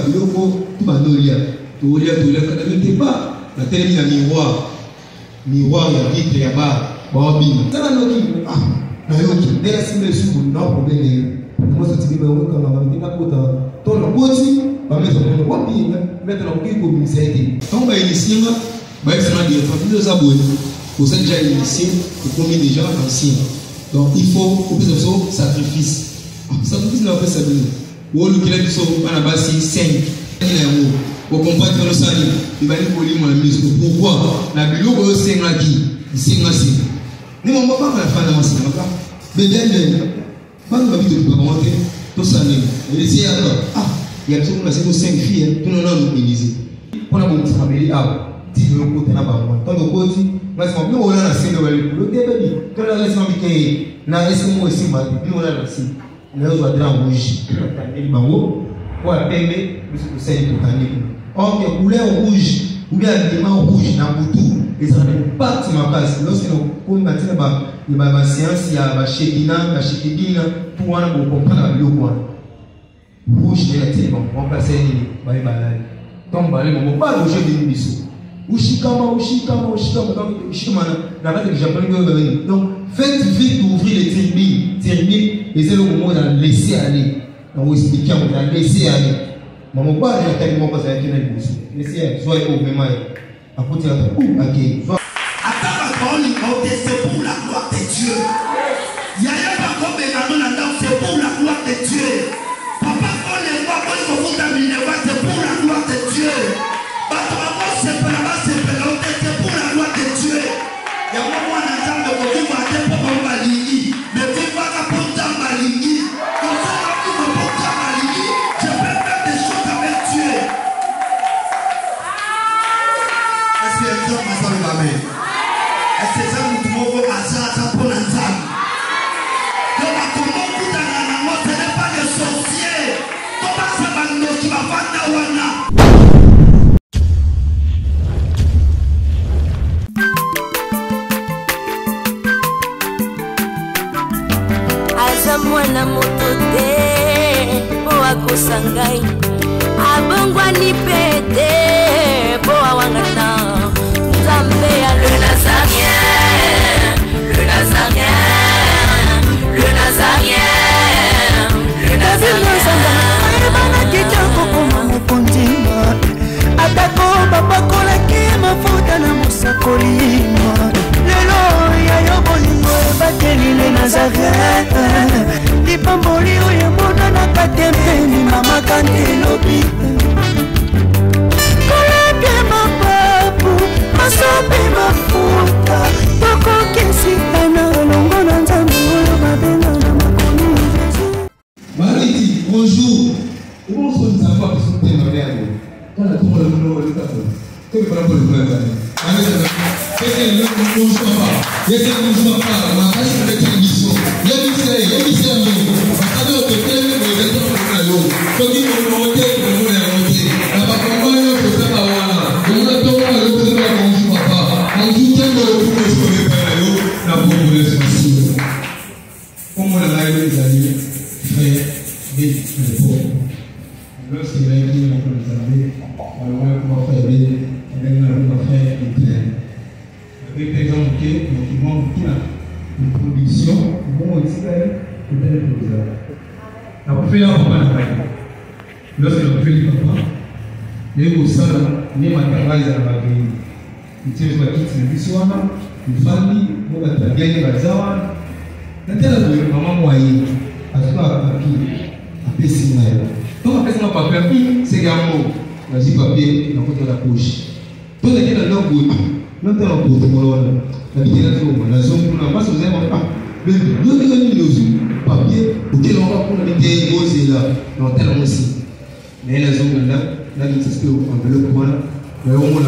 biloko tu banolia tolia kada mete pas la télé na miroir ya vitre ya bar babina tala noki na yoki dela simbe suku na problème moi ça tibi ba weka na mabina kota to na koti ba mettre na wapi mettre na kiko ministère donc ba inisinga ba extra de famille za boye pour ça déjà initié pour combien déjà ancien donc il faut au plus de sacrifice na fait ça bien ou le kila biso bana basi 5 ina au compagne de l'Osani, il va nous polir mon musique. Pourquoi? La biloko senga qui, senga si. Ni mon papa la fin de ma senga pas. Bébé, pas de vie de commenter. Tout ça n'est. Et les yeux il y a tout le monde c'est 5 filles, tout le monde nous bénisse. On a beaucoup de famille ti le côté na ba moi. Tant de côté, moi c'est mon on a la scène de le début. Quand la laisse moi qui na est moi aussi ma, on a la scène. Mais on va dire en rouge. Il bango. Pour la pembe, nous sommes tout. Or, que couleur rouge, ou bien l'élément rouge dans le boutou, et ça ne pas de ma place. Lorsque nous avons une séance, il y a un chédina, pour comprendre le point. Rouge, il y a un téléphone, on va passer les balades. Donc, on ne va pas loger des bisous. Donc, faites vite d'ouvrir les termines, et c'est le moment de laisser aller. On va expliquer, on va laisser aller. Maman, pas de tellement pas avec une bouche. Laissez, soyez au même à côté de la ok. Attends, ma parole, c'est pour la gloire de Dieu. Il y a pas comme c'est pour la gloire de Dieu. Papa, on est pas pour le fond c'est pour la gloire de Dieu. Papa, c'est pour la gloire de Dieu. Il y a un moment où on entend le mot de pour Malini. Mais tu vas pas pour ta Malini. Mwana moto te po akosangai abongwa ni pete po awangana Nzambe ya le Nazarien, le Nazarien, le Nazarien, le Nazarien. Bana kitoko koma mukondima atako babakola ki mafuta na musakolima lelo ya yobolingo bateli le Nazarien. Pamboli oyo mona na katempeni mama kandelobi koleke mapapu masope mafuta tokokesikana longo na Nzambe oyo babenga na makomi Mariti, bonjour. Comment est-ce que nous avons appris son thème à merde? Quand la tombe le boulot est à fond. Que le parole de la famille. Allez, le bonjour pas. Laissez le bonjour pas. Ma cache de la télévision. Lorsque le fait papa, les moussala, les matériels à la bagage, ils tirent pas quitte le bisouana, une famille, pour la gagner la zawa. N'était-ce que maman moyen, à ce moment papier, à Pessina. Donc après ça, papier, c'est gamin, vas-y papier, dans côté de la poche. Tout est dans leur goût, non dans leur goût, la vie de la zone, la zone pour la masse aux aimants pas. Le papier, auquel on va prendre l'idée, c'est là, dans tel aussi. Mais la zone là, là, nous sommes en enveloppe, voilà. Mais on a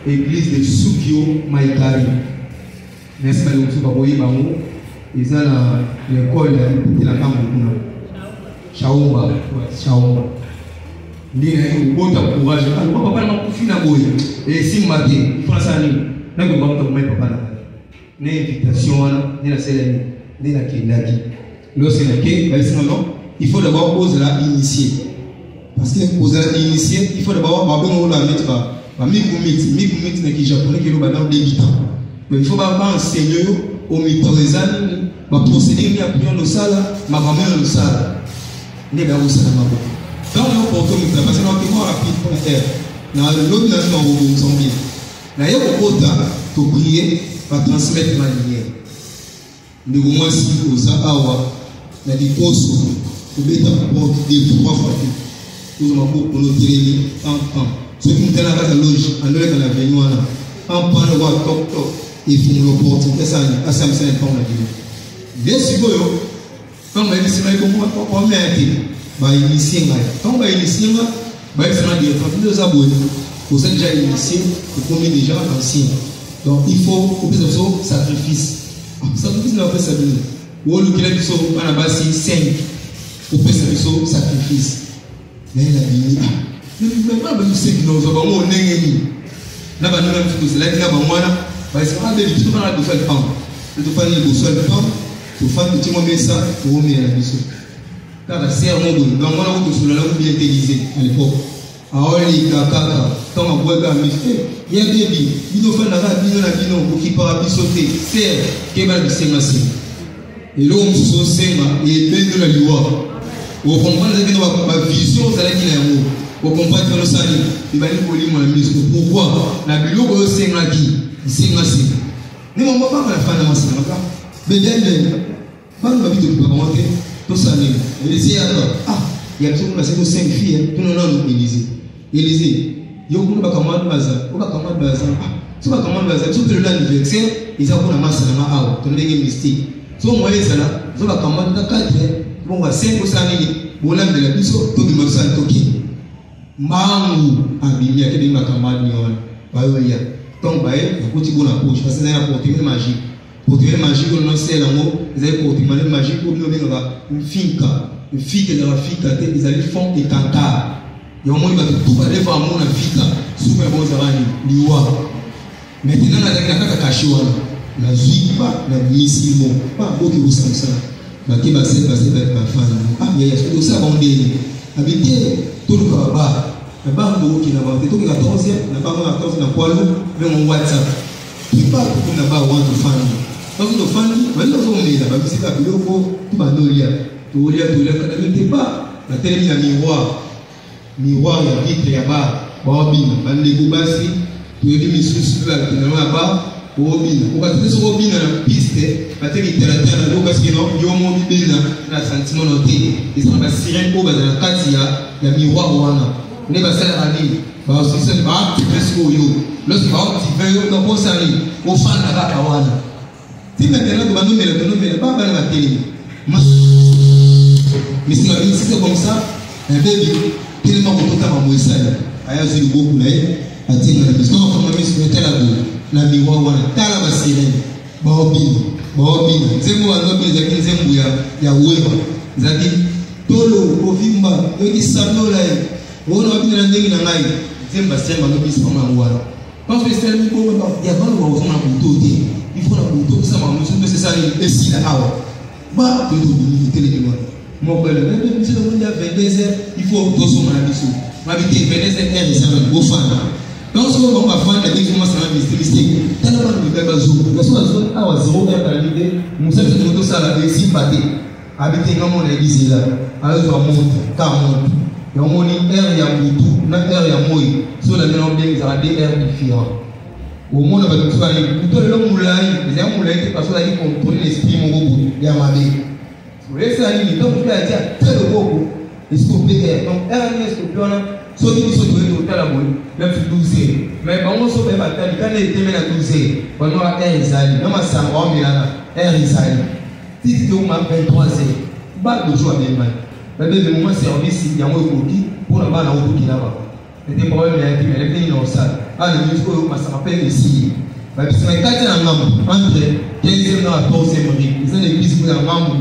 l'église de Sukio Maïkari. N'est-ce pas, nous sommes à Boyi Bango, ils ont l'école de la Cameroun. Chaomba, Chaomba. Ni un bon courage. Alors, papa n'a pas fini à Boyi. Et si matin, il faut ça, n'a pas de papa là. Ni invitation, ni la cérémonie, ni la kindaki. Lorsque la kindaki, il faut d'abord poser la initier. parce que vous allez initier, il faut d'abord mettre Mikumit n'est japonais qui est dans débutant. Mais il faut enseigner au mitorizan, ma procédure ni appuyant le sala, ma grand-mère le sala. N'est pas au sala. Dans le porto, parce que nous avons rapide pour la terre. Dans l'autre nation, nous sommes bien. D'ailleurs, au quota, pour prier, va transmettre ma lumière. Nous avons aussi aux Awa, la dipose, pour mettre en porte des 3 fois. Nous avons beaucoup de télévisions en temps. Ceux qui ont la loge, en leur la venue, en pan le roi top, et font l'opportunité, ça, à ça, c'est un peu la vie. Bien sûr, quand on va initier, on va initier, quand on va initier, on va initier, deux abonnés, pour ça déjà initié, pour combien déjà ancien. Donc il faut au plus de sacrifice. Sacrifice n'a pas ça bien. Ou le qu'il a dit ça, on a basé 5. Au plus de sacrifice. Là il a dit, mais pas de 5 nous avons on n'est là bas nous même tout là il a bon là, parce que on a des tout dans la de faire pain. Le tout faire le sol pain, tout faire petit moment ça pour remettre la biso. Car la serre mon bon, donc on a tout sur la langue bien utilisé à l'époque. Alors les kaka quand on voit la musique, il y a des billes, il nous fait la bino pour qui part bisoter, serre qui va de sémasser. Et l'homme se sema et ben de la loi. Au comprendre que ma vision ça là qui est en haut. Au comprendre que le sali, il va nous polir mon musique. Pourquoi la bio au sema qui sémasser. Nous on va pas la fin de ma semaine là. Ben pas nous va vite pour commenter tout ça né. Et les il y a tout le monde qui a 5 filles, tout le monde a Élysée. Élysée, il y a beaucoup de commandes bazar, on va commander bazar. Si on va commander bazar, tout le l'anniversaire, ils ont une masse de ma tout le monde mystique. Si on voit ça là, on va commander 4, on va 5 pour ça, on va de la puissance, tout le monde s'en toqué. Mangu, abîmé, il y a des commandes, il y a donc, il faut que poche, parce que c'est un porte-monnaie magique. Porte-monnaie magique, on sait l'amour, ils ont porte-monnaie magique pour nous donner une finca. Une fille qui est dans la finca, ils allaient font des tankas. Il y a un moment où tout va aller voir mon finca, super bon zavani, liwa. Maintenant, la dernière fois, la zuipa, la misimo, pas beaucoup de ça. La qui va se passer avec ma femme. Ah, il y a tout ça, on dit. Habiter tout le bas. La barre de qui n'a pas été tout le 14e, la barre de 14 n'a pas eu, mon WhatsApp. Qui parle pour qu'on n'a pas want to find. Donc, nos fans, maintenant, on est là, c'est pas le logo, tout va nous lire. Tout le monde n'était pas la télévision miroir ya vitre ya bar bobina bande kubasi tout le misusu là finalement bar bobina ukatete so bobina na piste bateki littérature na parce que non yo mo bibena na sentiment noté ils sont ba sirène ko ba na kati ya miroir wana ne ba sala ani ba aussi ba presque yo lorsque ba activer yo no posani o fan na ka wana si maintenant ba numero ba ba na télé mais si c'est comme ça, un bébé, tellement content à moi ça. Aya zuri beaucoup là, a tenu la maison. Quand on a mis sur le téléphone, la miroir wana, tala ba sirène, baobina. Zemo ando bez akini zemo ya weba. Zaki tolo ovimba, yoki sablo là. Ona wabina na ndengi na ngai. Zemba sema no bis mama ngwara. Parce que c'est le niveau ya bana wa uzona kutote. Il faut la kutote ça mamu c'est ça les si la awa. Ba tout du téléphone. Mon père, même si le monde a 22 heures, il faut que tout le monde soit ma vie 22 heures, c'est un beau fan. Quand on va faire la vie, commence à investir, tellement de belles zones. Parce que la zone a 0 heure à l'idée, nous sommes tous ça la vie sympathie. Habiter comme on a dit là, alors on monte, 40. Et on dit air et à Boutou, notre air et à Moï. Sur la maison bien, ils ont des airs différents. Au monde, on va tout faire. Plutôt le moulin, les airs moulins, parce qu'on a dit qu'on tourne l'esprit, mon gros, il y a ma vie. Vous voyez ça, donc vous pouvez dire tel beaucoup, il faut payer. Donc, RNS, il faut soit il faut donner au tel amour, même si 12 heures. Mais quand on se fait bataille, quand il était à 12 heures, on a un Isali, on a 100 ans, un Isali. Si tu as 23 heures, pas de joie de mal. Mais le moment service, il y a un coquille pour la balle à auto qui là-bas. C'était pour elle, elle est venue dans ça. Ah, le musique, ça rappelle ici. Parce que quand il y a un membre, entre 15e dans la 14e rive, ils ont l'église pour un membre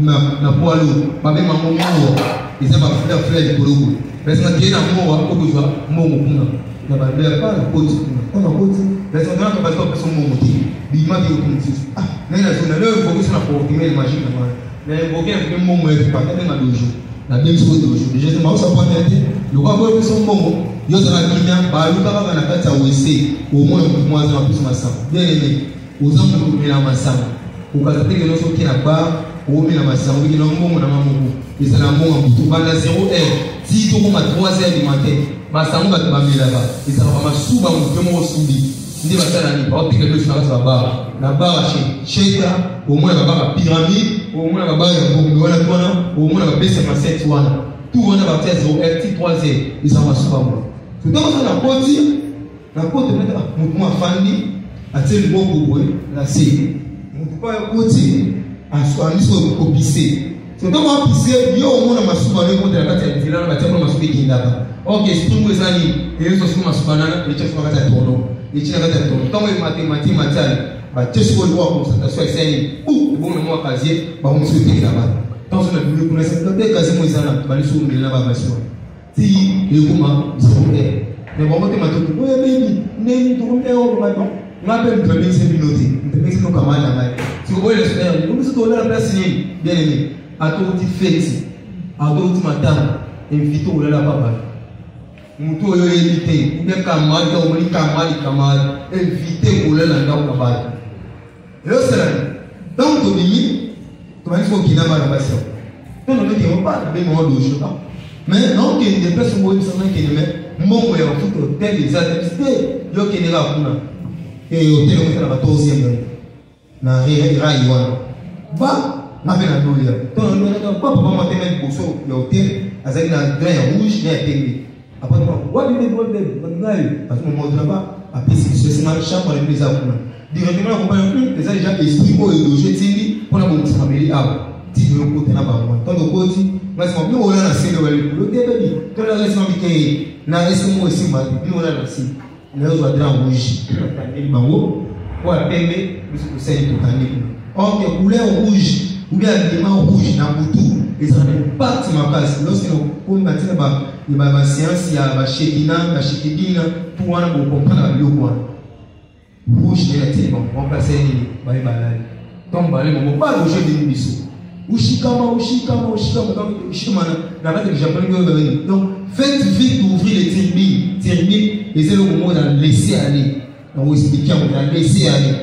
na poilu, pas même un moment, ils ont pas fait pour eux. Parce que quand il y a un moment, il faut que je sois mon na ba pas le côté. On a côté. Parce que quand on va faire son moment, il m'a dit au fils. Ah, mais la zone là, il faut que ça pour optimiser la magie là. Mais il faut que un moment, il faut pas faire ma dojo. la même chose d'aujourd'hui. Je sais pas où ça peut être. Le roi veut que son bon, yo ça va kinyan, ba lu ka ba na kata wese, au moins moi ça plus ma sang. Bien aimé, aux hommes qui la massa. Au cas où que nous sommes qui na ba, au mina massa, oui non bon na mamu. Et ça na bon en tout banda 0h. Si tu comme à 3h du matin, massa on va te bamber là-bas. Et ça va ma souba mon vraiment soubi. Ndi batala ni ba opika le finance ba. Na ba cheka, au moins ba pyramide, au moins ba ya bombe wala twana, au moins ba baisse ma 7 wana. Tout on a baptisé 0 3 et ça va souvent moi. C'est donc ça la porte mettre mouvement fandi à tel mot pour la c'est. On peut pas côté à soi mission copier. C'est donc on pisser yo au monde ma souvent le monde la carte de là ba tellement ma souvent qui là. OK, c'est tout les années et so ma souvent là et tu fais la tourno. Et tu la tourno. Tant que mathématiques ba tu sais le voir comme ça soit c'est ou bon le mois casier ba on se fait là-bas. Dans ce cas, vous connaissez peut-être que c'est moi qui suis là, si les communs sont là, mais bon, tu m'as dit, oui, baby, n'est-ce pas, on m'appelle de mes communautés, de mes camarades. Si vous voulez le faire, vous êtes là, la place, bien aimé, à tout petit fête, à tout petit matin, invitez-vous là, papa. Moutou yo invité, ou bien camarade, ou bien camarade, invitez-vous là, la camarade. Et là, c'est là. Donc, tu dis, il faut qu'il y ait une passion. On ne dit pas de moment de choses. Mais non, il y a des personnes qui sont qui ne m'ont pas fait tel des adeptes. Il y a qui n'est pas là. Et au tel moment, la 14e. Na Raiwan. Bah, ma peine à nous lire. Donc, on ne peut pas monter même pour ça. Il y a hôtel, avec un grain rouge, il y a un télé. Après, what do you do? Parce que mon là-bas, après, c'est ma chambre pour les apprendre. Directement, on va les a déjà estimé au logé pour la bonne famille. Si tu veux côté là-bas, tant de côté, moi, c'est mon plus haut là, c'est le début. Quand la raison est la raison aussi, ma plus haut là, c'est le drapeau rouge. Le bango, pour la PMB, c'est tout un or, que couleur rouge, ou bien l'élément rouge dans le tout, et ça n'est pas de ma place. Lorsque nous bâtir la séance, il y a la chédina, pour comprendre la bio. Rouge négatif, on passe à une balade. Comme balade, on ne peut pas loger des bisous. Ushikama, donc faites vite ouvrir les tirbines, et c'est le moment de laisser aller. Donc vous expliquez, on va laisser aller.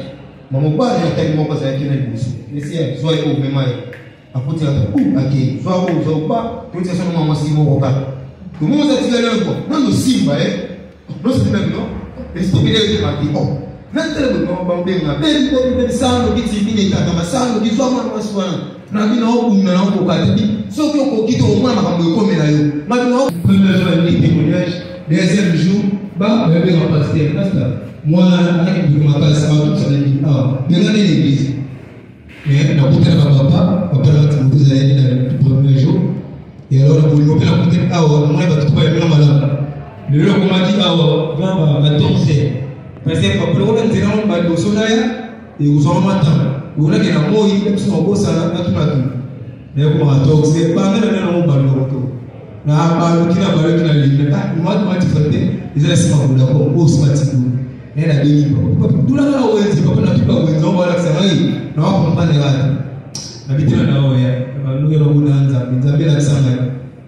Maman, pas tellement parce qu'il y a une bisou. Laissez aller, soyez au même moment. Après, tu vas ok, soit pas, tout ça, c'est le moment si vous regardez. Tout le monde s'est dit là, non, nous simba, non, c'est même non, et c'est bien de partir. Maintenant, on va bien, ben sango qui tibine kama sango qui soit mwana maswana. Na bina oku na oku katibi. So que on quitte au moins makambo comme là yo. Maintenant, premier jour de témoignage, deuxième jour, ba bébé va passer parce que moi avec du ma place à tout ça dit ah, bien dans l'église. Mais na puta papa va te vous allez dans le premier jour. Et alors on va la puta ah, moi va te pas bien malade. Le jour qu'on m'a dit ah, va torser. Parce que pour le moment, nous avons un peu de soleil et nous avons un temps. Nous avons un mot, il y a un peu de salaire, tout à tout. Mais comme on a dit, c'est pas mal de nous parler de retour. Nous avons qui n'a pas le temps de lire. Nous avons un petit peu de temps. Ils ont laissé ma d'accord, au smatique. Et la béni. Tout là, on a dit, papa n'a plus pas besoin, on va l'accélérer. Nous avons pas de rade. L'habitude, nous avons l'accélérer.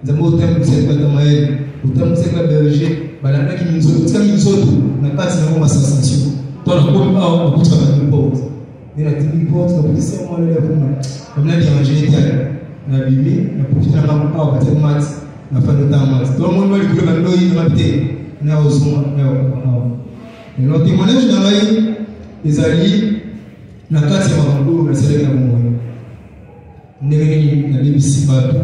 Nous avons thème cette bataille, le thème cette berger. Balana qui nous autres, n'a pas de sensation. Toi, la pompe a un peu de porte. Et la petite porte, la petite serment, comme l'a dit en général, la Bible, la petite femme, la petite mat, la fin de temps mat. Tout le monde va lui couler dans l'eau, il va péter. N'a pas de et notre témoignage dans la vie, les alliés, la carte, c'est ma grande la sélection à mon N'est-ce pas la Bible si bateau,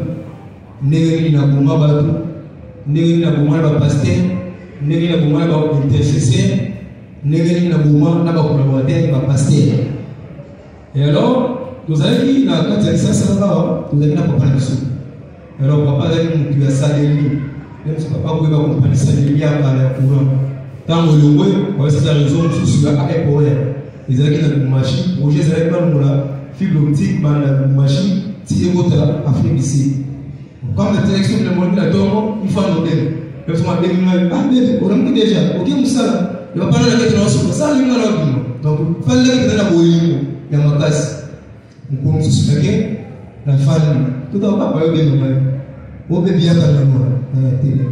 n'est-ce pas la bomba bateau, n'est-ce pas la bomba pasteur. N'est-ce pas la intercesseur, n'est-ce pas la collaborateur, la pasteur. Et alors, nous avons dit, la carte de ça, nous avons papa de sous. Alors, papa a dit, tu as ça de lui. Même si papa pouvait accompagner ça de lui à la courant. Tant que le web, c'est la raison sur la pour elle. Les amis dans la machine, projet, c'est la fibre optique dans la machine, si vous êtes en Afrique ici. Comme la direction de la monnaie, la tombe, il faut un modèle. Le fond a béni, ah, bébé, on a déjà, ok, Moussa, il va parler avec la chose, ça, il va la vie. Donc, il fallait que la boue, il y a ma casse. On commence à se faire, la famille, tout à l'heure, pas bien, o bébé ya kana na télé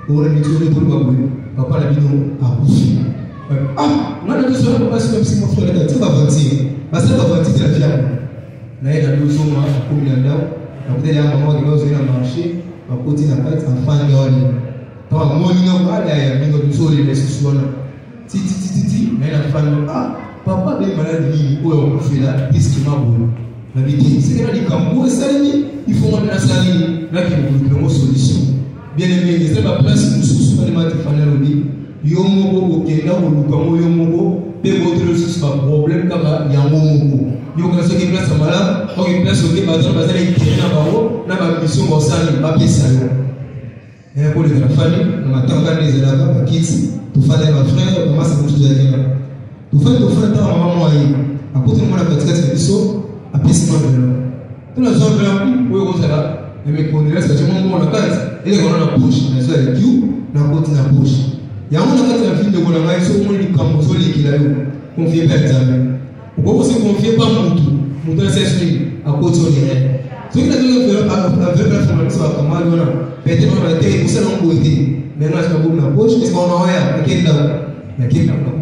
o re mitole pour ba boy papa la bino akufi ngana to so papa si comme si mon frère là tu vas vantir parce que va vantir la fiable na ina do so ma ko mi ndao na kutele ya mama ndio zo ina marché ma koti na kati enfant ya wali tawa moni na baada ya bingo do so ile sisiona ti na ina fan papa be malade ni ko yo kufila diski mabolo na bidi c'est que la kambo salini il faut on a salini là qui nous solution bien aimé c'est pas place nous sous pas les maths fanel obi yo moko okenda oluka mo yo moko pe votre sous pas problème kaba ya moko yo ka so ki place mala o ki place obi bazana bazana ikiri na bawo na ba mission ko sali ba pesa yo et pour les familles na matanga les élèves ba kiti tu fallait ba frère comment ça bouge derrière tu fallait tu frère ta maman aí a côté de moi la petite biso a pesa moi tout le temps là où on sera et me connaît ça tout le monde la case et les gars na push na ça les kiu na côté na push ya on a kati ya film de gona ngai so mo ni kambo so li kila yo confier pas examen ou se confier pas mutu na session a côté on est so ina de faire avec la formation à comment on a peut-être on va être ça non côté mais là ça na push est-ce qu'on a ya kenda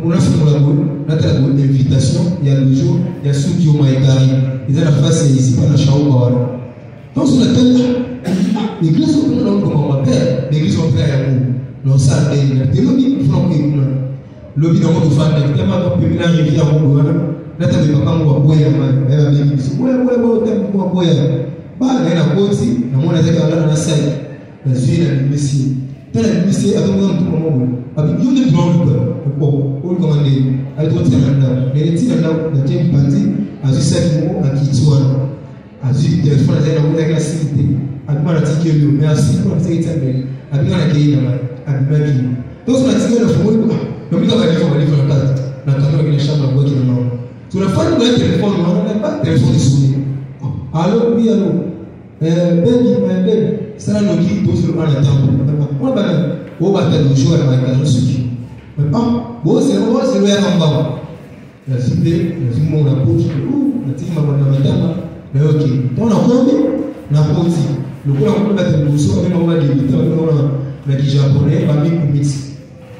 on a fait la bonne na tala bonne invitation il y a le jour il y a ceux qui ont maïkari ils ont la face ici pas na shaoba wala donc on a l'église on a comme on appelle l'église on fait à nous non ça des lobby font que lobby dans mon fan de tellement de people na rivière on doit na tabe papa mo boya ma ela bibi ouais tempo mo boya ba na koti na mwana zake ala na sai na zina misi tena misi atonga mtu mmoja abi yule drown ko ko komande alitoa tena nilitina na James Panzi azisa kimo akitwa azi telefone zake na mwana kila siku akimara tikio merci pour cette étape akimara keina abibaki donc on a tiré le fond le mika va livre la carte na kamera kile shamba kwa kile nao tunafanya kwa telefone on n'a pas téléphone sonné allô oui allô baby my baby ça no ki to sur ana tambo on ba o ba ta do jour na ka suki bo se lo ya kamba la simple le simo na poche na tima na madama na yoki tona kombi na poti le ko na ko ba ta do so na ba de bita na ki japonais ba mi kumiti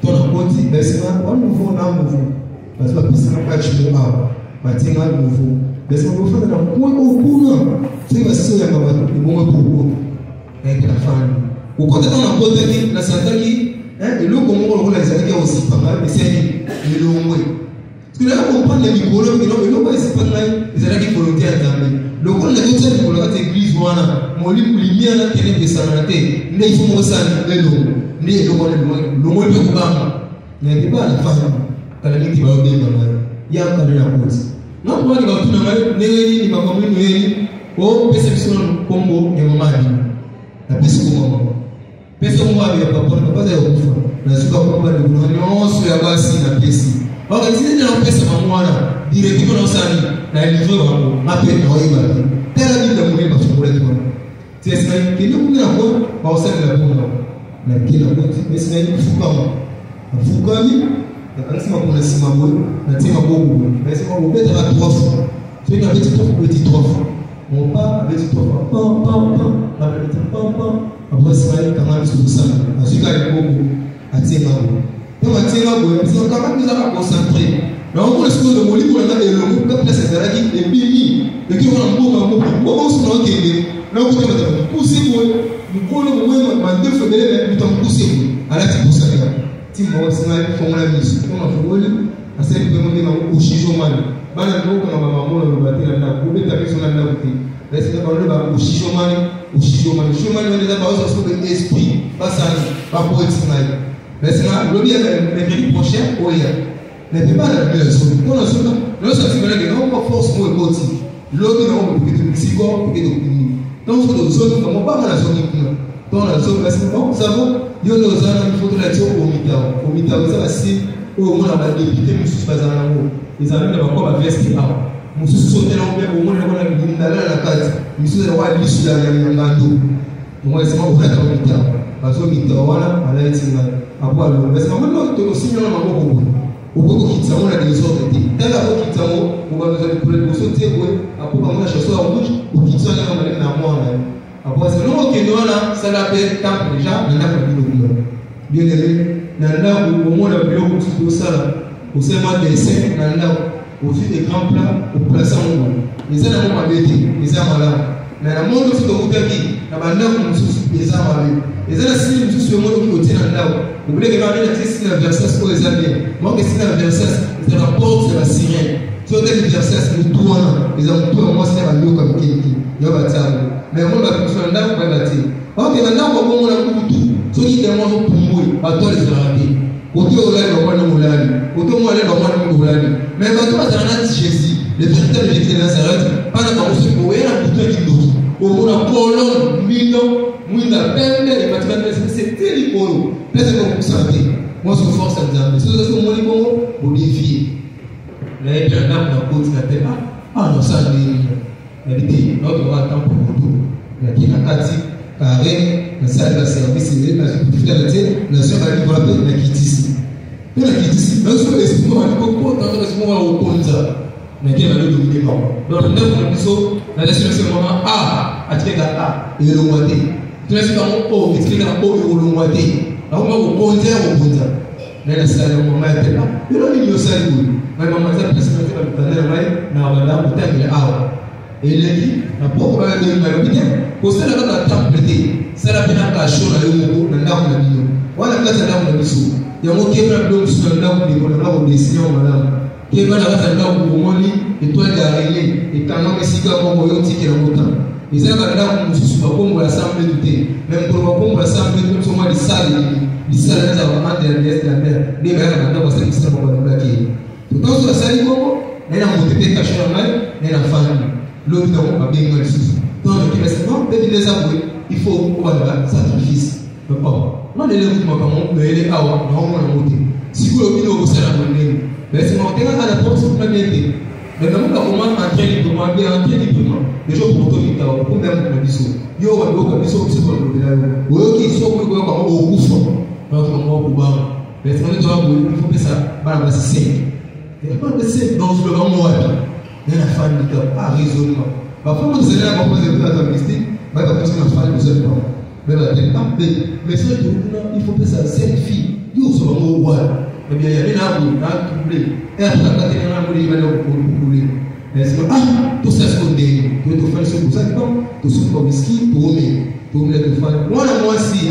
tona poti besema wa nouveau na nouveau parce que pisa na kachi mo batinga nouveau besema ko fa na ko kuna c'est parce que ya baba ni mo ko avec la femme au côté dans la côté la santaki et le comment on les a aussi pas mal mais c'est le long parce que là on comprend les micros mais non c'est pas là ils allaient qui volontaire d'amener le con les autres pour la église wana mo li lumière na télé de santé ne il faut mo ça le long ne le con le mo le kubamba na kiba la femme kala ni kiba ode mama ya kala na kozi non pour ni ba tuna mali ne ni ba komi ni o perception kombo ya mama na pesa kwa pesa mwa ya papa na baada ya kufa na zuka kwamba ni unaonyo ya basi na pesa wakati na pesa mwana directement na usani na livre wangu mape na waiba tena bila mlipa fungule tu sasa kile kuna kwa usani la kuna na kila kitu pesa ni fukami na kanisa kuna simamo na tema bobu pesa kwa beta la 3 fois tu as petit 3 fois mon pas avec 3 fois pam après ça il commence tout ça asuka bobu atima donc atima bobu c'est quand même ça concentrer donc on se pose de moli pour la et le comme ça c'est là qui est bini et qui on bobu se non kende là on peut pousser pour nous le moment mandé faire mais temps pousser à la petite pousse timo sina fond la mise on a volé à cette demander au chijo mal bana ndoko na mama mona lo batela na kubeta pesa na ndako laisse na parole ba au chijo mal on les a pas au sens de esprit pas ça pas pour être mal laisse na le bien le prochain oya ne peut pas la leçon on a ça non ça c'est vrai que non pas force moi côté l'autre non pour que tu psycho pour que tu donc sur les autres comment pas la zone dans la zone parce que bon ça va yo no zana mfoto la tio au mitao ça c'est au moins la député mususu bazana ngo izana na bakwa ba vesti aho mususu sote na umbe au moins na ndala na kati mususu na wali lisu ya ngando mwa sema ukata au mitao baso mitao wana alaiti na hapo alo basema mbona to sinyo na maboko uboko kitamo na dezote tala ko kitamo ubazo ni pour le sote kwa hapo kama chasso au mouche ukitana na mwana Après, c'est nous qui nous là, ça l'a fait temps déjà, on a pas de boulot. Bien aimé, nanda au moment de bureau pour tout ça, au seulement dessin, nanda au fil des grands plats, au plaçant au monde. Les gens n'ont pas bêté, les gens malades. Mais le monde où vous êtes qui, la bande où nous les gens malades. Les gens si nous sommes le monde où nous sommes là. Vous voulez que nous ayons la verset pour les amis. Moi, que c'est la verset, c'est la porte de la sirène. Si on a le verset, nous tournons, les hommes tournent, moi, c'est la vie comme qui. Il y a un bâtiment. Mais on va faire un arbre pour bâtir. Ok, maintenant, on va faire tout. Ceux qui demandent pour mourir, à toi les arrêter. Autour de l'air, on va nous mouliner. Autour de l'air, on va nous mouliner. Mais quand on a Jésus, le véritable Jésus de Nazareth, pendant qu'on se voit, il y a un bouton qui nous. Au monde en Pologne, Milan, Mouina, Pelle, les matériels, c'est terrible. Là, c'est comme vous savez. Moi, je force à dire, mais si vous avez mon niveau, vous défiez. Là, il y a un arbre dans le côté de la terre. Ah non, ça, la vérité, notre droit attend pour tout. Il y a qui n'a pas dit, carré, la salle de service, la fidélité, la soeur va lui voir la quittisse. La quittisse, même si l'esprit va lui beaucoup, tant que l'esprit va au Ponza, la qui va lui dominer. Donc, le neuf, on dit la destination, c'est le moment A, à tirer la A, et le moitié. Tu laisses dans mon O, et tu laisses dans O, et le moitié. Alors, on va au Ponza, au Ponza. Là, la salle, le moment est là. Et là, il y a ça, mais maman, ça, parce que tu vas le faire, mais on va là, on t'a mis A. Et il a dit, la pauvre va aller dans le bien. Pour ça, la temple, c'est la peine à chaud à l'eau, le larme de l'eau. Voilà, là, c'est l'arme de l'eau. Il y a un qui est plein d'eau sur le larme de l'eau, des signaux, madame. Qui est là, c'est l'arme pour moi, et toi, il y a réglé. Et quand on est si grand, on va dire qu'il y a un autant. Et c'est là, l'arme de l'eau, on va l'assemblée du thé. Même pour le on va l'assemblée du thé, on va l'assemblée du thé. Les salles, avant de la mer, les verres, on va s'en faire pour le bloquer. Tout le temps, sur la salle, il y a un moté caché en main, il y a un famille. L'autre a bien mal souffert. Donc, les avouer, il faut un sacrifice. Non, les élèves, mais les awa, non, on a monté. Si vous voulez, vous serez à monter. Mais c'est monté à la porte, c'est pas bien été. Mais nous avons entraîné librement, bien entraîné librement. Les gens pour autorité, pour même le bisou. Il y a un bisou qui se voit le village. Ou qui sont au gouffre. Donc, on va pouvoir. Mais c'est il faut que ça, voilà, c'est 5. Il n'y a pas de 5 dans le moment. Il y a la famille qui a raisonnement. Parfois, vous allez avoir posé la mystique, mais parce que la famille vous aime pas. Mais c'est il faut que ça selfie. Nous sommes au roi. Eh bien, il y a un arbre, un doublé. Et après, quand il y a un arbre, il va le couler. Mais c'est tout ça, c'est qu'on est. Tu veux te faire ce que vous avez, tu souffres comme ski, tu remets. Tu remets le fan. Moi, aussi,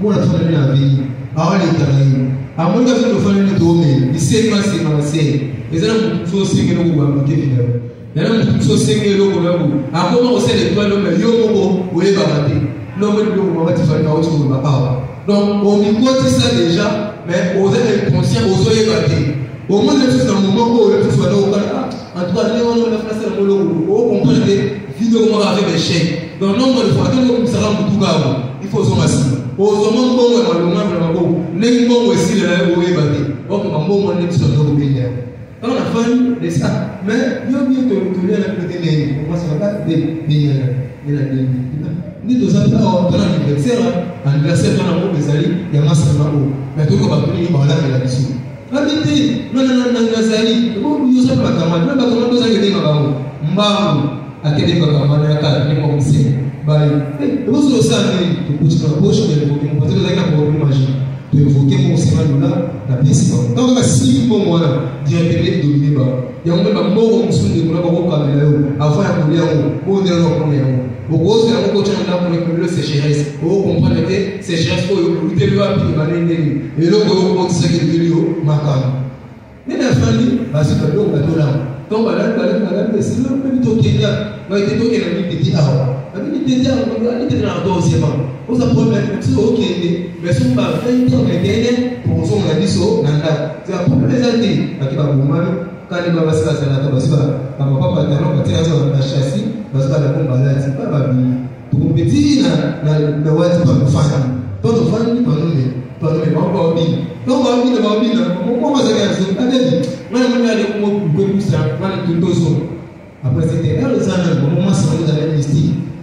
moi, la famille a vie. Ah, les Caraïbes. À mon avis, le fan est tombé. Il sait pas si c'est. Les gens sont aussi que nous avons été finalement. Les gens sont aussi que nous avons. À comment on sait les toits, mais yomo, ou les baratés. L'homme est le moment où tu fais la autre donc, on y compte ça déjà, mais vous êtes inconscient, vous soyez battus. Au moins, c'est un moment où vous soyez au Canada. En tout cas, on a fait ça, on comprend que vidéo avec des chèques. Donc, non, il faut attendre que ça rentre tout cas. Il faut se masser. Au moment où on a le même moment, les bons aussi, les battus. Donc, on va aller sur le pays. On a fait des ça. Mais, il y a bien que tu viens à côté de moi, ça va pas de ni deux ans dans l'anniversaire, anniversaire dans l'amour des alliés, il y a un masse de l'amour. Mais tout le monde va venir par là, mais la mission. Habitez, non, les alliés, vous savez pas comment, même pas comment vous avez dit, Mbao, à quel époque, à Manaka, les commissaires. Vous savez, vous pouvez la poche de l'époque, vous pouvez la pour magie. De évoquer mon sénat là, la pièce. Tant que si pour moi, directement dominé, il y a un mot où on se dit que nous avons avant de couler, on est là. Au gros, c'est un coach là pour le sécheresse. Au comprendre que sécheresse pour lutter le rapide, et là, on dit que le lieu marquant. Mais la famille, parce que l'eau va tout là. Donc, c'est le même temps qu'il y a. Il y a des gens qui ont dit ah, il y a des gens qui ont dit on a problème, c'est ok, mais si on va faire une pour qu'on a dit ça, c'est un problème des années. Quand il va passer à la table, à mon papa, il va chasser, parce que la bombe là, c'est pas ma vie. Pour petit, la ouate, pas de fan. Pas de fan, pas de encore bien. Donc, on va bien, on va se faire ça. Moi, je vais aller pour ça, moi, tout ça. Après, c'était un des années, au moment où vous avez listé,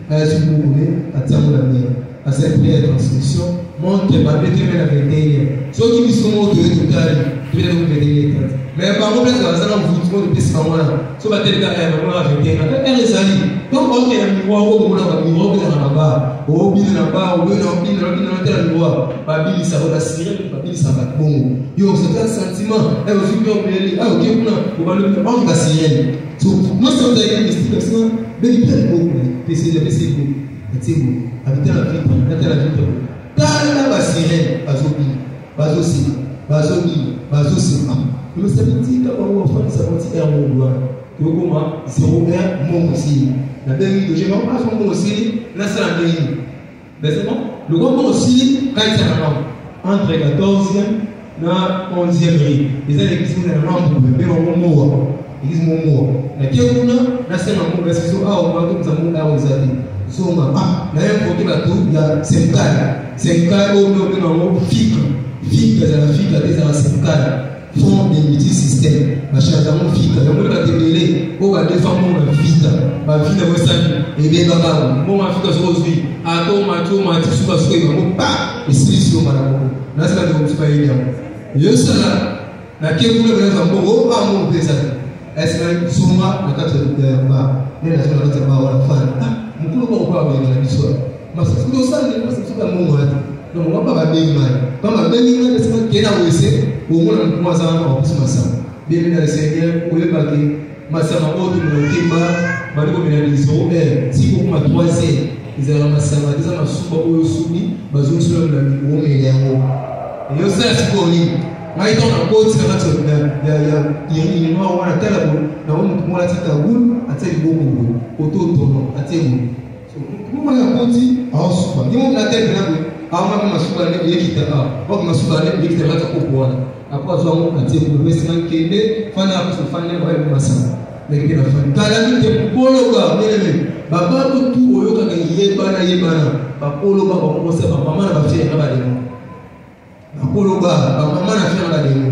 si vous voulez, à Tiamou la mer. À cette prière de transmission, montre ma détermination avec des ceux qui sont au de tout à l'heure, je vais vous aider. mais par contre ça va vous de pesa wana so ba tele ka ba va vete na ezali donc on est mi wa ko mona mi wa ko na ba o bi na ba o na tele mi wa ba bi ça va siré ba bi ça va bon yo c'est un sentiment et aussi que on est OK kuna on va le on va siré so moi ça va être mystique parce que beli plein beaucoup pesa atigo habiter la vie dans la vie tala ba siré bazosi le sabiti ka wa fa sabiti ya mungu yokoma 01 mungu si na demi de je pas son mungu si na sala demi mais c'est bon le gros aussi quand il est entre 14e na 11e rue les années qui sont dans l'ombre mais on moua ils moua na kiona na sema mungu basi so au ba ko mungu au zali so ma na yeye ko ba tu ya semkala au no fika za fika des ancestral font des multisystèmes bachata mon fika donc on va télé on va défendre mon vita ba vita western et bien baba mon fika so aussi ato ma tu suba so mon pa et si sur malako na ça de on pas ile yo sala na kekule kwa mambo ba mon pesa est-ce que suma na kata de ba ni na sala kata ba wala fana mkulu kwa ba na biswa masa sio sana masa sio mon watu donc on va pas bien mal kama bengi ngane sema kena wese uongona mkubwa sana wa kusema sana bibi na Seigneur uyebaki masama otu mukimba baliko binalizo siku kuma 3e izala masama tiza masuba oyo subi bazonsula na uome yango yo sasa siku ni maito na koti na kati ya yinwa wana talabo na umu kumala tika gulu ateli bobo ototono ateli so kuma ya koti au suba ni umu na tele na ama masuba ne yekita au masuba ne yekita la kopona apa zo atie ko investment kende fana hapo fana wa masama lakini na fana kala ni pologa mele baba tu oyoka na yebana bapologa ba ko se ba mama na bafia na bademo bapologa ba mama na fia na bademo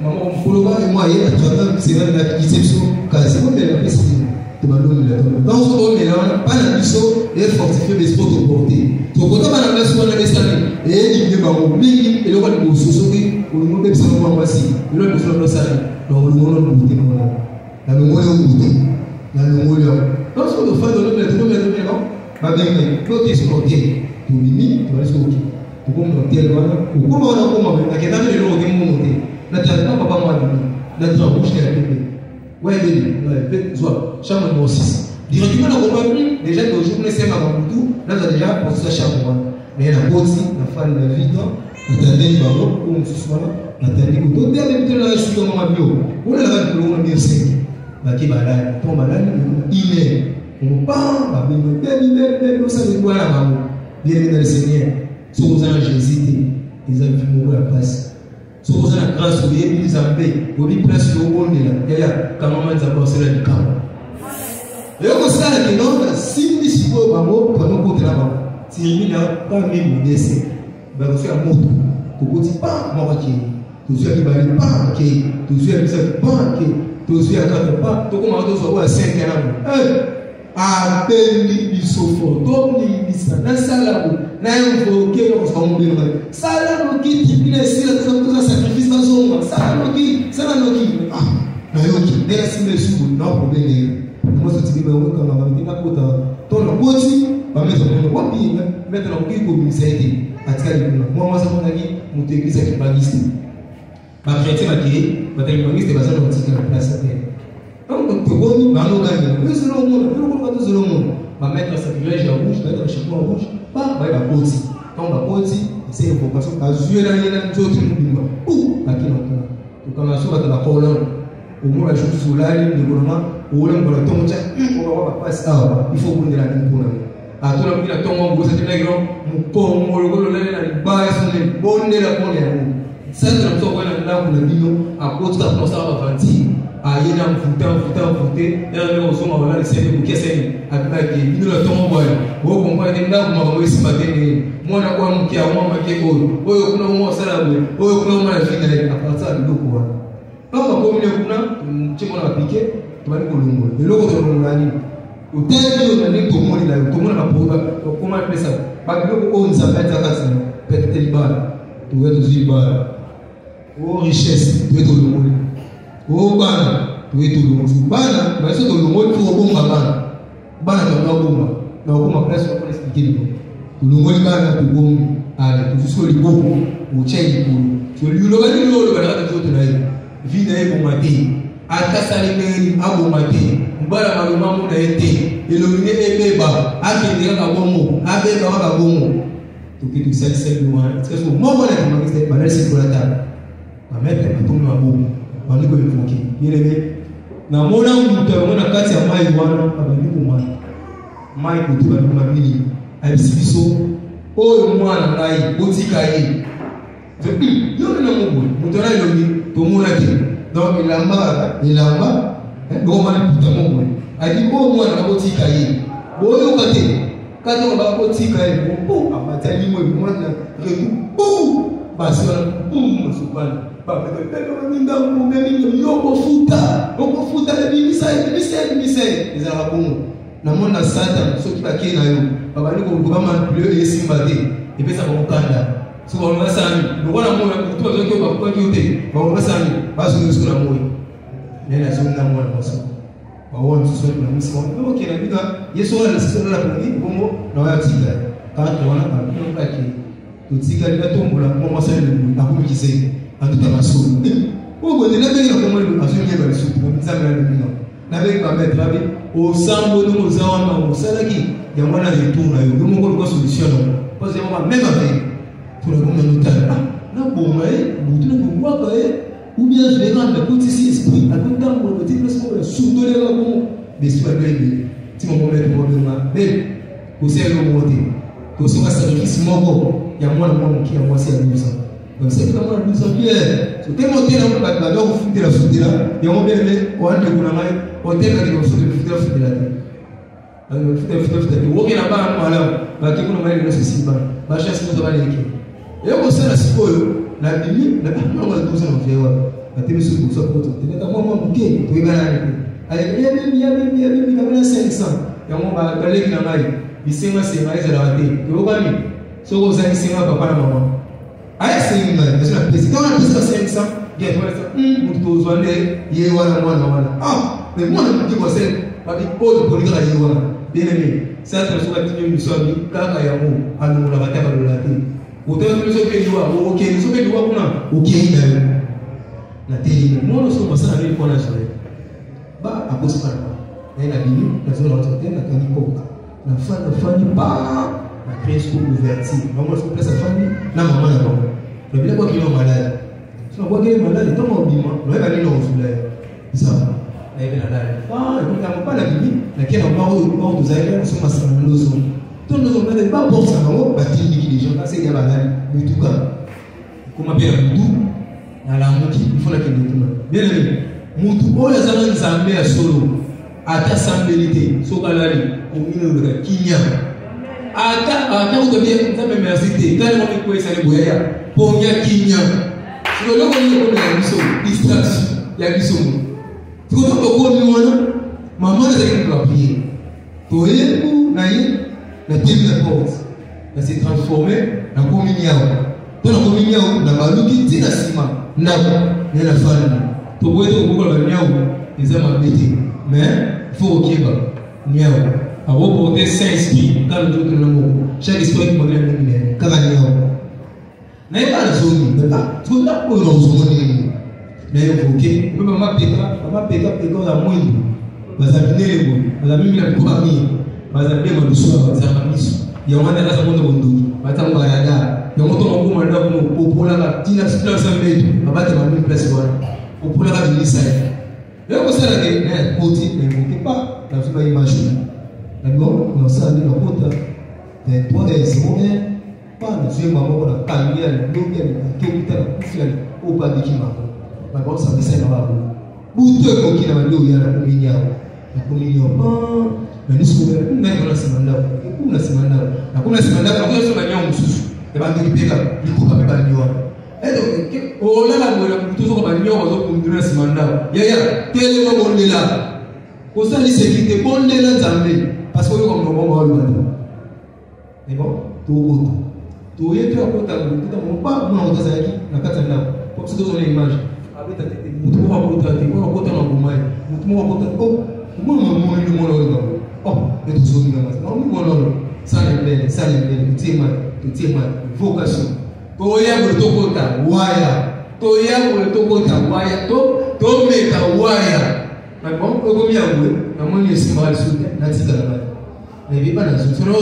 mama pologa e moi yeba tata c'est la conception kazi ko de la peste to baloni la donc on est là pas la biso et fortifier les spots au porter to ko ta bana la soa na besani e ni ba mo mingi e lo ko ni bososoki ulimu bebe sana kwa wasi ilo ndio sio sana na ulimu ndo mbuti na ngoyo mbuti na ngoyo donc ce que fait de le non ba bien que tout est sorti tout mimi tu vas sortir tu comme l'hôtel voilà ou comme on a comme na kenda le lo demo monte na tata papa moi na tu bouche la bébé ouais bébé ouais soit chambre numéro 6 directement na komba déjà que journée c'est ma tout là déjà pour ça chambre mais la poti la fan la vie natandeni bango ko msuswana natandi ko to debe bitela na sio mama bio ona la ko ngona bien sek baki balani to balani ile on pa ba bebe no sa ni kwa na bango bien dans le Seigneur so vous en Jésus ils ont vu mourir la passe so vous en grâce au bien ils ambe obi place yo ondela ya kama manza bosela ni kama yoko sala kinonga simbi sipo bango pano ko traba timina pas même blessé ba ko faire moto ko ko ti pa mo ka ki to su ki ba ni pa ki to su ki sa pa ki to su ka pa to ko ma to so wa 5 ans a beli bisofo to ni bisa na sala na yo ke ko so mo bi no sala no ki ti bi sila to sacrifice na zo ma sala no ki na yo ki de la simbe su no problème mo so ti bi ba wo ka ma bi na ko ta to no ko ti ba me so ko bi mettre na ko ko ministère atika libuna moi ça mon ami mon église qui bagiste ba chrétien ba qui ba ta bagiste ba ça no tika na place terre donc to boni ba no gani mais c'est le monde ko ba to le monde ba mettre sa privilège rouge ba ta chapeau rouge ba ba koti donc ba koti c'est une vocation ba zué na ni na nzoto mbimba ba kino to kama so ba ta kolon au moins la chose solale de gouvernement ou le ngolo toncha ko ba passe il faut qu'on de la mpona atona bila tongo ngoza tinagiro mukongo lokolo lele na baya sone bonde la bonde ya Mungu sasa mtoko na ndaku na dino akota kwa sababu afanti ayena mfuta ndio usoma wala niseme kukeseni akibaki dino la tongo bwana wewe kompa ni ndaku mama mwezi bateni mwana kwa mke au mama keko wewe kuna mwa sala wewe kuna mwa fika ile apata ndoko bwana kama kwa mle kuna mchimo na pike tubali kulungu loko tunungani utendo na nito moni la to mona mapoga kuma pesa bakilo onza peta kasi peta libala tu wetu zibala o richesse tu wetu lumuli Oh bana, tu es tout le monde. Bana, mais c'est tout le monde qui est bon bana. Bana tu es bon. Na kuma presse pour expliquer. Tout le monde bana tu bon. Allez, tu fais le bon. Au chai pour. Tu lui le gars le gars tu te naï. Vie naï bon matin. Aka salimeni abo matin. Mbala maluma mo na été. Illuminé ebeba. Ake ndira ka bomo. Abeba ka bomo. Tu qui tu sais loin. Parce que moi moi la comment c'est pas c'est pour la table. Ma mère elle tombe na bomo. Bani ko invoquer. Yelebe. Na mona mtu mona kati ya mai wana abani ko mai. Mai ko tu bani ko mini. Abisibiso. Oyo mwana ngai botika ye. Yo na mubu. Mutona ilomi to mona te. Donc ilamba donc mwana puta mubu. Adi ko mwana botika ye. Boyo kate. Kato ba botika ye. Bo amatali mo mwana. Bo basi wana musubana. Papa de minda mu meni yoko futa le bimisai ezala bongo na mona sata soki bakee na yo baba liko ko ba manipule e simba te e pesa ba mukanda so ba mona sani lokona mona kutu ba zoki ba kwa kyote ba mona sani ba so nso na moyo nena so na mona maso ba won so na misi won no ke na bida yeso na sisi na kungi bongo na wa tika ka to wana ba ko ki to tika ni to mbola mo masani na ko mikise atuta masuru ogo de nabe yo komo lu aso nye ba su ko mzamela lu no nabe ba mettre abi o sambo no mozawa na osalaki ya mwana yetu na yo ngo ko ko solution no parce que moi même avec pour le moment nous tala na bomba butu na bomba ou bien je vais rendre petit si esprit à tout temps pour le dire parce que sous de la bomba mais soit bien ti mo mettre problème mais ko c'est le moté ko so ka sacrifice moko ya mwana mwana ki ya mwasi ya misa. Donc c'est vraiment nous sommes bien. So tellement tellement pas de l'eau foutre la foutre là. Et on bien les on a de kuna mai on tellement que foutre la tête. Alors foutre. Wo kina ba mala ba ki kuna mai le sisi ba. Ba chasse nous va les qui. Et on sait la sipo la bimi la on va tout ça on fait ouais. La télé sur pour ça pour tout. Et là moi bouquet tu vas aller. Allez bien comme 500. Et on va aller kina mai. Bisenga c'est mai za la tête. Tu vois ni. So vous allez singa papa na maman. Aya singa parce que la président a dit ça 500 bien toi ça mutu zwane ye wala mwana mais moi je dis quoi c'est pas dit pour poligra ye wala bien aimé ça ça soit tenu nous sommes kaka ya mo anu la bataka de la vie autant que ce que tu vois OK ce que tu vois kuna OK na télé moi nous sommes passés à une fois là ba à cause pas na ina bini na zone hotel na kaniko na fani ba la presse ouverture maman faut placer famille na maman na maman le bien quoi qui est malade si on voit qu'il est malade il tombe au bima on va aller dans le soleil ça là il est malade il ne pas la vie laquelle on va au nous allons on se passe dans le zoo tout nous on va pas pour ça on va bâtir des gens là c'est il y a malade mais tout cas comment bien tout na la muki il faut la que nous bien aimé mutu o ya zama nzambe ya solo ata sambelité sokalali omino de kinya ata utobie nzambe merci te tali mo ko esale boya ponya kinya sio loko ni ko na biso distraction ya biso ko to ko ni wana mama na zaki kwa prier to yeku na yi na timi na porte na se transformer na communion to na communion na baluki tina sima na la femme to boye ko ko ba nyao ezama beti mais faut kiba nyao awo porter Saint-Esprit quand le Dieu le mot chaque histoire qui modèle ne kaka nyao na iba zoni na tu na ko no zoni na yo foke mama peka la mwindu bazabinele bo bazabimila kwa mimi bazabema luswa bazamamiso ya wana la samondo bondo batamba yada ya moto ngoma nda ko opola ka tina sila sambetu babate mamini place wana opola ka bilisa ya ko sala ke poti ne pas la fiba image d'accord on ça aller la kota de toi et c'est pas de faire maman la cambier le bloquer que tu as kufia au pas de kima ba bon ça c'est na ba buto ko kina ndio ya na kuminyao mais nous sommes na kuna semanda na kuna sema nyao msusu e ba ngipeka liko kama ba nyao donc o la la ngora kutuzo kwa nyao zo kumdira semanda ya tele mo bondela ko sali sécurité bondela nzambe parce que comme bon bon mais bon to yetu akota kuta mo ba mo ngazaki na kata na pour se donner image abeta tete mutu wa kota te wa kota na bumai mutu wa kota oh mo ni mo lo ba oh eto so ni ngama no mo lo sale mbele tema vocation to ya ko to kota waya to meka waya na bon ko mi awu na mo ni sima su na tika na ba na bi bana so no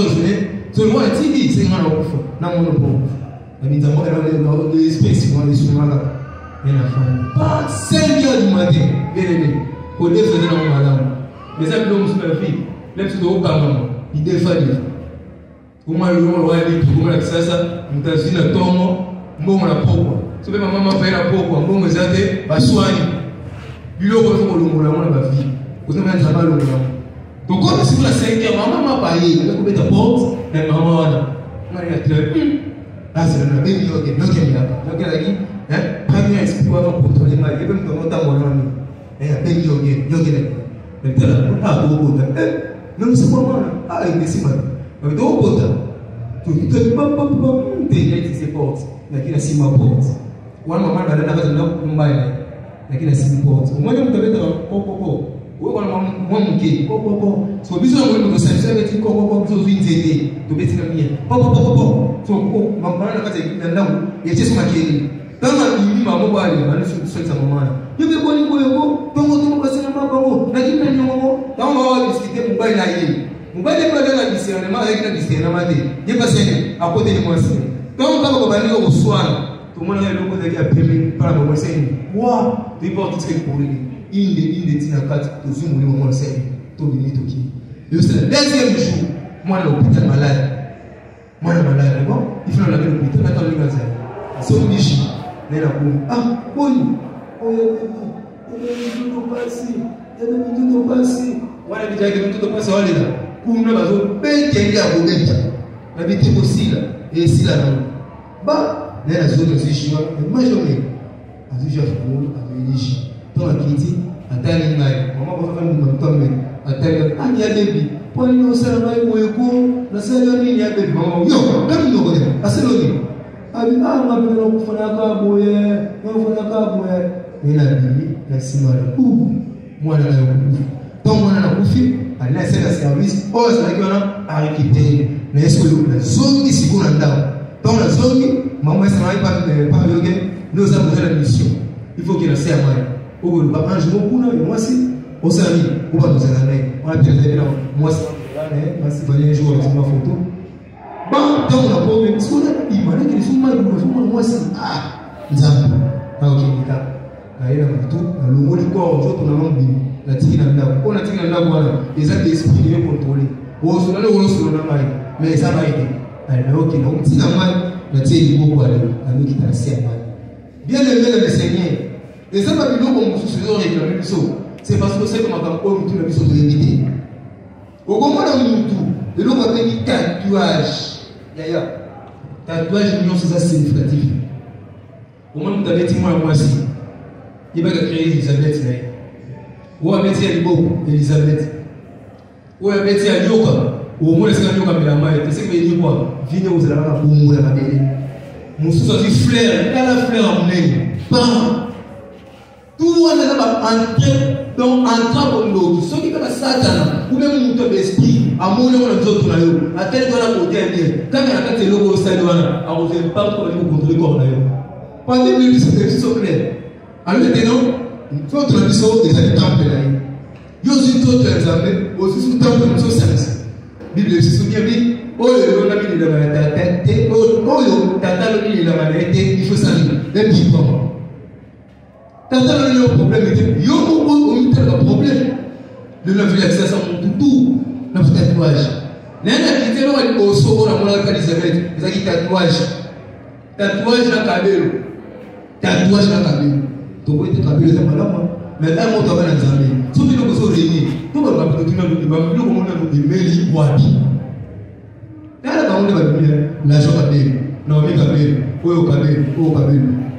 so mo TV se ngana ko na mo no po na mi tamo era le space mo ni su mala ena fa pas 5 heures du matin bien pour défendre na madame mais ça plomb sur la fille là tu dois pas maman il défend kuma lo wali kuma la sasa mtazina tomo mbongo na pokwa so be mama faira pokwa mbongo zate baswani biloko ko lo ngona mona ba vie kusema nza balo ngona to kwa siku la 5 mama paye na kubeta porte na mama wana mari ya tre asa na baby yoke yoke ni hapa yoke lagi premier explique avant pour toi les mari et même comment ta mona ni baby yoke lagi metala ah to bota non c'est pas moi ah il c'est mal mais to bota tu te papa t'es c'est porte lakini si ma porte wana mama na dada kaza mbaya lakini si porte mmoja mtabeta koko wewe wana mama mke koko so biso ngo ngo sanisa beti koko biso vinzete to beti na mia papa so mama na kaza na ndamu yache soma keni kama mimi mama bali bali so sa mama yebe boni boyo tongo basi na mama ngo lakini na nyongo kama wao bisikite mobile na yeye mobile kwa dana discernement avec la discernement de passer à côté de moi c'est quand on va bali au soir tout le monde a le coup de la première par la moi c'est wa tu portes ce que pour lui inde tina kat to zoom ni mo c'est to ni to ki le deuxième jour moi l'hôpital malade bon il faut la l'hôpital na dans le magasin so bichi na la ko ah boni tout passer wala bijage tout passer wala là kuna bazo peke ya bobeta na biti posila et sila non ba na la zone de chinois majoré azija fulu ameliji to akiti atali ngai mama kwa kama mtombe atali ani ya bebi poni no sala mai moyeko na sala nini ya bebi mama yo kama ndo ngoja aselo ni abi anga bila kufanya kaboye ina bibi na simara mwana na yokufu to mwana na kufi ala sala service o sala kiona arikite na esko na zongi sikuna ndao donc la zone maman ça va pas yoga nous avons la mission il faut qu'il ait assez à moi au le papa je m'en kuna moi si au sali ou pas nous allons on a bien là moi ça moi si va un jour avec ma photo bon donc on a pas même ce qu'on a il m'a dit que sont mal moi si nzambe ok nika aina mtu na lumuli kwa watoto na mambo na tina ndao on a tina ndao bwana les a d'esprit contrôler au sonale au sonale na mai mais ça va aider alors na mtina mai na tie beaucoup ale na kitarasia mai bien aimé le Seigneur les hommes biloko mususu réclamer biso c'est parce que c'est comme quand on tout le biso de éviter au comment na mutu de l'eau va venir tatouage million c'est ça significatif au moment où tu avais dit moi si il va créer Elisabeth là ou avec Elisabeth ou avec Yoka au moins c'est Yoka mais la maille c'est que il quoi vient aux là la bongo la belle mususu a dit fleur la fleur en nez pas tout le monde est entré donc entrant comme l'autre ceux qui veulent Satan ou même un autre esprit à mon nom les autres là à tel qu'on a côté bien quand il y a quatre logos au stade là à vous faire pas pour vous contrôler corps là pendant que lui c'est clair alors maintenant il faut que nous soyons des habitants là yo aussi tout examen aussi sous temple nous sommes Bible c'est ce qui dit oh le la Bible de la tête oh yo tata le Bible de la tête il faut salir les pieds tata le problème était yo on a un problème de la relaxation tout na tatouage nana kitelo au soko na mwana Elisabeth ezaki tatouage na kabelo to ko ite kabelo za malama mais là mon travail dans Zambie so bino ko so réunir to ba ba to tuna do ba bino ko mona do email wapi nana ba on ba bino la jo kabelo na mi kabelo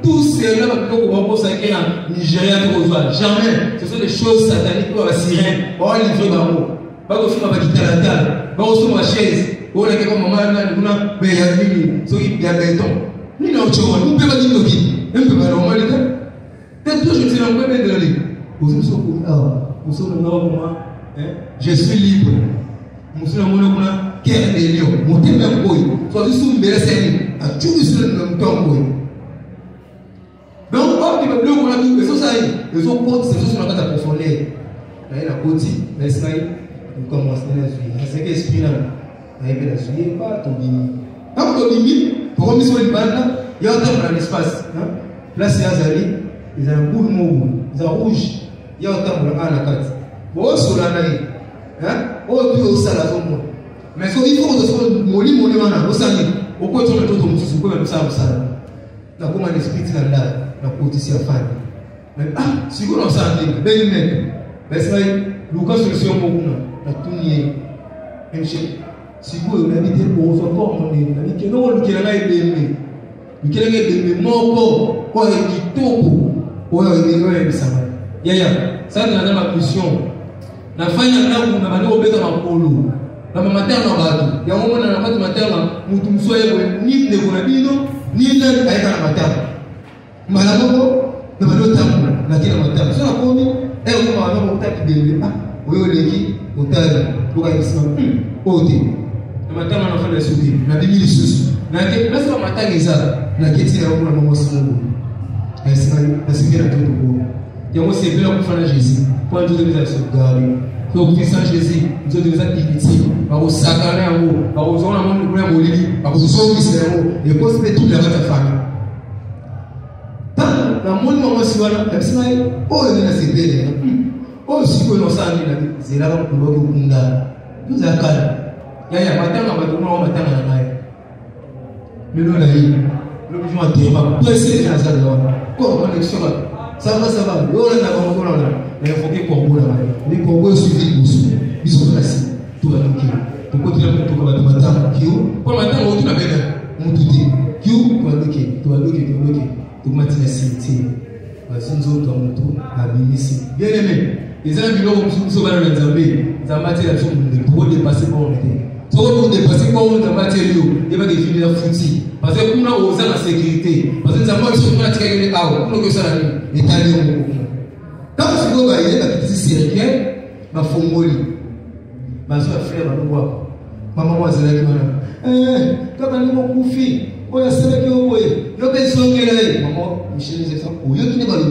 tout cela va plutôt comment pour ça qu'il y a Nigeria qui reçoit jamais ce sont des choses sataniques pour la sirène on va livrer bamo ba ko fuma ba kitala tala ba ko suma chaise on a comme maman na kuna be ya nini so il y a béton ni na ocho on peut pas dire qui on peut pas normalement peut-être je me suis rencontré dans les. Je suis libre. Je suis libre. Quel est le lion? Mon thème est boy. Soit du sous mais c'est à tout le temps. Donc, quand tu me bloques, on a tout. Les autres, les autres portes, c'est sur la carte à profondeur. Là, il y a la côte, mais c'est on commence à la suivre. C'est qu'esprit là. Là, il y a la suivre, pas ton bimi. Quand tu bimi, pour remettre sur les bandes là, il y a un temps dans l'espace. Là, c'est Azali. Ils ont un bout de mou. Ils ont rouge. Il y a un temps pour la carte. Bon, sur la naïe. Oh, tu es au salon. Mais il faut que tu sois molli, molli, au salon. Au quoi tu as tout ton souci, comme ça, au salon. Là, comment l'esprit là, la côte ici à faire. Mais si vous n'en savez pas, ben même. Mais c'est vrai, Lucas sur le monde, la tournée. Si vous avez dit que vous avez encore mon ami, que non, le Kérana est aimé. Le Kérana est aimé, mon corps, quoi, il dit tout. Ouais, il est ça. Yaya, ça c'est la mission. La fin de la on a demandé au béton en polo. La matin en bateau. Il y a un moment dans la fin matin, nous soyons ni de Bonabino, ni de la matin. Malamo, nous allons t'amener la terre matin. Sur la commune, et on va avoir un tas de bébés. Oui, l'équipe, au tas, pour aller se faire. Côté. Le matin, on a fait des soucis. On a mis les soucis. Là, c'est le matin, les arbres. La question est au moment où c'est bien tout le monde. Il y a aussi bien pour faire Jésus. Pour nous donner la sauvegarde. Pour que Christ Jésus nous donne des activités. Par au sacré en haut. Par aux gens à mon problème au lit. Par aux hommes qui sont en haut. Et pour se mettre toute la famille. Tant dans mon moment, si on a un petit oh, il y a des bébés. Oh, si vous avez un c'est là pour l'autre Kunda. Nous avons calme. Il y a un matin, on va tourner un matin à la main. Mais nous, là, nous devons dire, tout essayer de faire ça. Quoi, connexion là. Ça va. Nous, on a un là. Mais il faut que pour vous là. Les Congolais suivent les ils sont placés. Tout va donc. Pourquoi tu as mis tout comme matin? Pour le matin, on va tout la mettre. On tout dit. Tout va donc. Tout matin, c'est vas-y, nous autres, on tout à ici. Bien aimé. Les amis, nous sommes dans les Zambie. Zambie, la chose pour dépasser pour on pour dépasser pour on Zambie, il va définir la foutie. Parce que nous avons la sécurité. Parce que nous avons la sécurité. Nous avons ça et d'aller quand tu vas y aller, la petite sérieux, ma fongoli. Ma soeur frère, ma voix. Maman, moi, c'est là qui m'a quand on a mon coufi, on a ça qui est où est. Le besoin est là. Maman, Michel, c'est ça. Ou y'a qui n'est pas le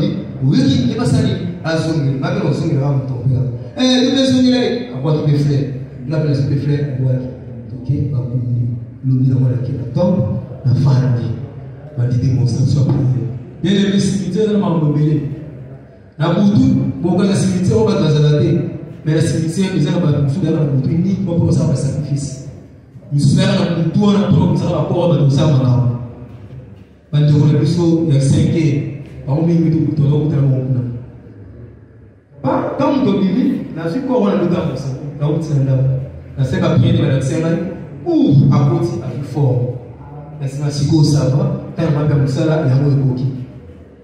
ou y'a qui n'est pas sali. À zongé, ma mère, on zongé là, on tombe là. Le besoin est là. À quoi tu peux faire? La place tu peux faire, à quoi? Ok, va courir. L'oubli dans la qui la tombe, la famille. Ma dit démonstration. Bien aimé, cimetière dans ma mobilité. Na butu, beaucoup de cimetières on va dans la tête, mais la cimetière ils ont pas tout dans la butu uniquement pour ça faire sacrifice. Ils sont là dans butu on a pour ça rapport dans ça maintenant. Quand tu vois le plus il y a 5 ans, par minute tout dans le monde. Pas tant que bibi, la suite quoi on a le temps pour ça. Là où c'est là. La c'est pas bien de la semaine ou à côté avec fort. La c'est psycho ça va, tant on va faire ça là, il y a un coquille.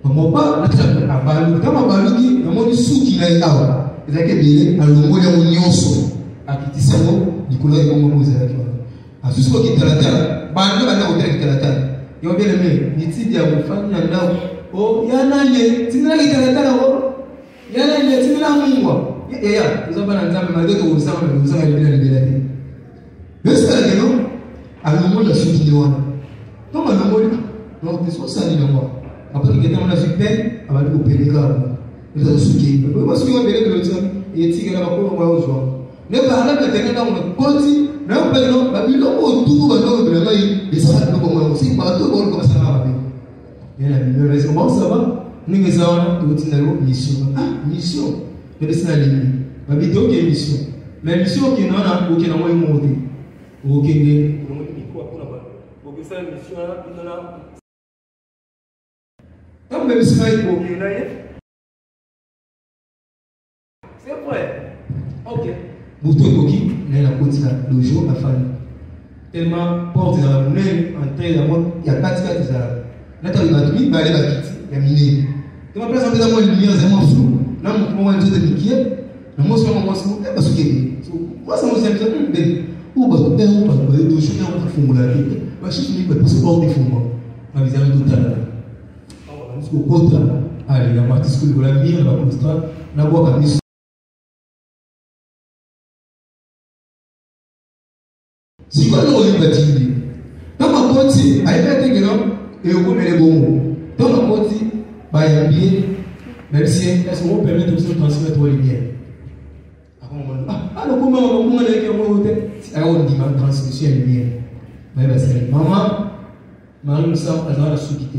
Maman pas la balu kama baluki na moni suki na ikawa ezake bele na longo ya nyonso akitisa mo likolo ya bongo moza ya kwa asusu ko kitalata bande bana ko kitalata yo bele me nitidi ya kufanya ndao o yana nye tinala kitalata o yana nye tinala mungwa ya uzabana nzambe madoto usama na usama bila bila ni besta kino alongo la suki ni wana kama longo no diso sali na mwa après que quelqu'un a fait peine, on va lui opérer comme nous avons souqué. Parce qu'on va opérer de l'autre et il dit que la vapeur va au jour. Ne parlez pas de quelqu'un dans le côté, non, pas non, la ville autour va dans le mail, et ça va nous comme aussi, pas tout le monde comme ça va. Et la ville, comment ça va? Nous avons une mission. Ah, mission. Je vais essayer de l'aimer. Ma vidéo qui est mission. Mais mission qui n'en a aucun moyen de monter. Aucun des. Donc, ça, mission, il n'en a. Comme même si c'est vrai. Ok. Bouton coquille, mais la côte là, le jour a fallu. Tellement porte dans la monnaie, entrée dans le monde, il y a 4 cas de ça. Là, tu as le il va aller la quitte, il y a miné. Tu m'as placé dans la lumière, c'est moins flou. Là, mon moment de Mickey, le mot sur mon mot, c'est parce que moi, ça me semble bien. Ou bah, tu perds, parce que le jour, on va faire la vie. Moi, je suis libre, parce que c'est pas des fonds. Ma visage est totale. au contre allez la partie school de la mire la constat na boka miso si quoi non on va dire dans ma côté aïe te gelo et au comme les bons dans ma côté ba ya bien même si est-ce qu'on permet de se transmettre aux lumières alors comment on va aller que on dit ma transmission lumière mais bah c'est maman maman ça azara sukite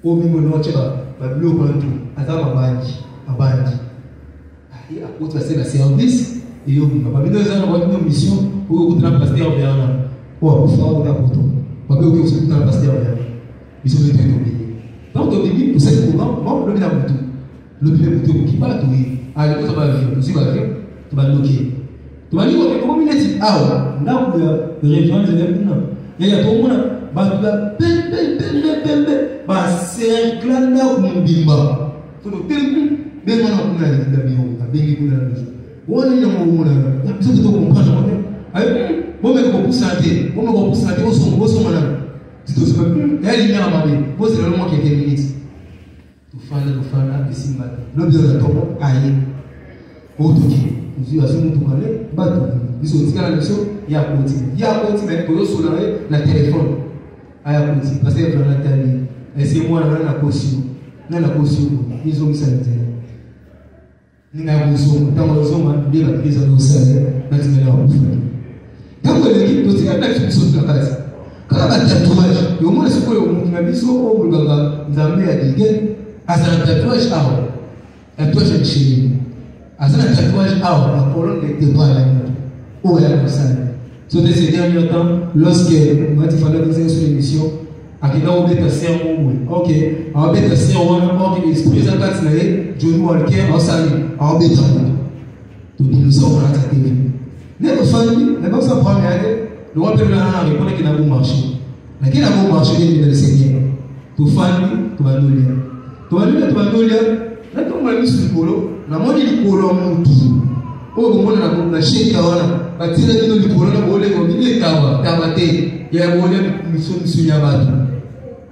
o mimo no cheba ba blow kwantu azama abandi aí a outra vai ser la service e eu ba bido zana ba bido mission o ko tra pasteur Bernard o fao da poto ba bido que o tra pasteur Bernard isso vai ter oublié donc au début pour cette programme moi le bina mutu le bina mutu qui pas tout aí ko va vivre aussi va vivre tu vas bloquer tu vas dire que comme il est ah là de référence de non il y a tout le monde ba ba cercle na kumbimba to tempo bem na kuna da biho da bem kuna da woni no mo na na precisa to comprendre mo aí mo me ko pusante o so mana tu so é ali na mabe mo se lo mo que minutes tu fala esse mata no bio da topo aí outro que os assuntos tu kale ba tu isso tikala niso ya koti mais ko so na telefone aya kuti parce que dans Nathalie et c'est moi na caution ils ont ça ninga kuzo tango zoma bila kuiza no sale lazima na kufanya tango ile kitu tikana kitu kwa kazi kama tatouage yo mwana siko yo mnabiso ko bulganga nzambe ya dige azana tatouage aho tatouage chini azana tatouage aho la colonne de débats au ya sale. So de ces derniers temps, lorsque moi tu fallait que sur l'émission, à qui on met un sermon, ok, on met un sermon, on dit l'esprit ça passe là, Johnny Walker, on salue, on met un tout dit nous sommes à la télé. Notre famille, la bonne première année, le roi Père Lana répondait qu'il n'a pas marché. Mais qu'il n'a pas marché dans le Seigneur. Tu famille, tu vas nous lire. Tu vas nous lire. Là tu vas nous sur le colo, la monnaie du colo mon tout. Oh bon na shake kawana. Batila ndio likolona bole ko bile tawa tabate ya bole misu ya batu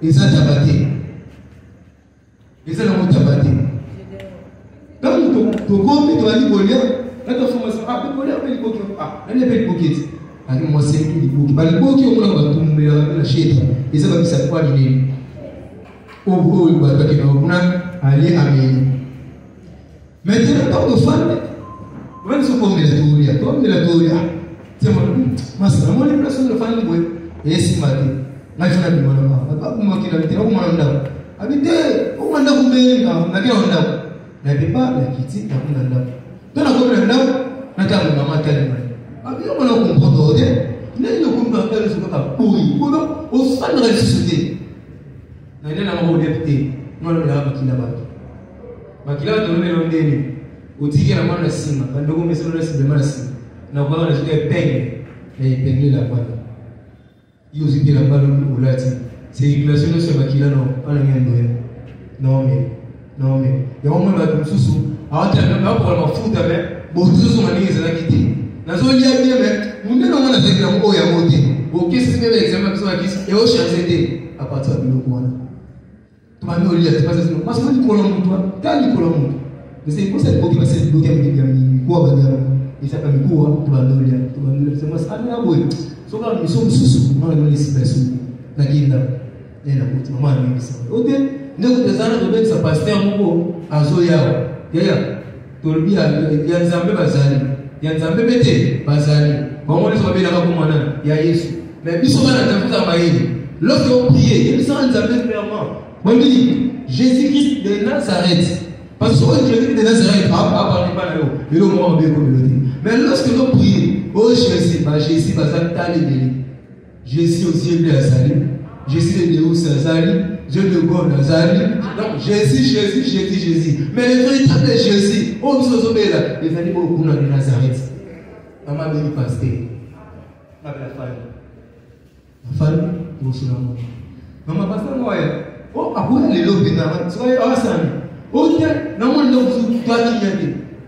eza tabate eza na mutabate donc to kombi to ali bolia na to formation a bolia pe liboki na ne pe liboki ani mo se liboki ba liboki o mona batu mbela na sheta eza ba bisa kwa ni o ba ba ke no kuna ali ameni maintenant tant de femmes when so come la toria sema masa mo ni person de family boy esi mali na fina bi mwana ba kuma kila bitira kuma nda abite o manda kumbe na kila nda na bipa la kiti na kuna nda tona ko nda na kama mama kale mali abi o mwana kumpodo de ne yo kumba kale so ka boy ko o sana la société na ile na mo deputy no la ba kila to ne lo ndeni utike na mwana sima ndogo mesoro na sima mwana sima na kwa wana shika penge na ipenge la bwana hiyo zipi la bwana ulati circulation no sema kila no ana ngendo no me ya mama ba kumsusu awata na kwa mafuta me botusu maniza na kiti na zo lia bia me munde no mwana zekira mko ya mote okisi bebe examen kwa kisi e o chanzete apata bilo kuona tumami olia tupasa sino parce que ni kolon mtu tali kolon mtu c'est pour cette époque qui va se bloquer avec des amis quoi va dire il s'appelle quoi tu vas nous c'est moi ça na boy so ka mission susu mwana ni space na kinda na kuti mama ni bisa ote ndio kutazana dobe sa pasteur mko azo yao yaya tolbia ya nzambe bete bazali bango les babela ka komana ya Yesu mais biso bana tafuta maili lorsque on prie il s'en nzambe clairement on dit Jésus-Christ de Nazareth. Parce que Jésus de Nazareth a parlé pas là-haut. Mais le moment bien communauté. Mais lorsque nous prions, oh Jésus, Jésus va s'attaler. Jésus aussi est Nazareth. Jésus est de où Nazareth. Dieu de God Nazareth. Donc Jésus. Mais le véritable Jésus, oh nous sommes là. Les animaux au courant de Nazareth. Maman béni pasteur. La famille, nous sommes là. Maman pasteur moi. Oh après les lobes na soyez ensemble. Ok, non non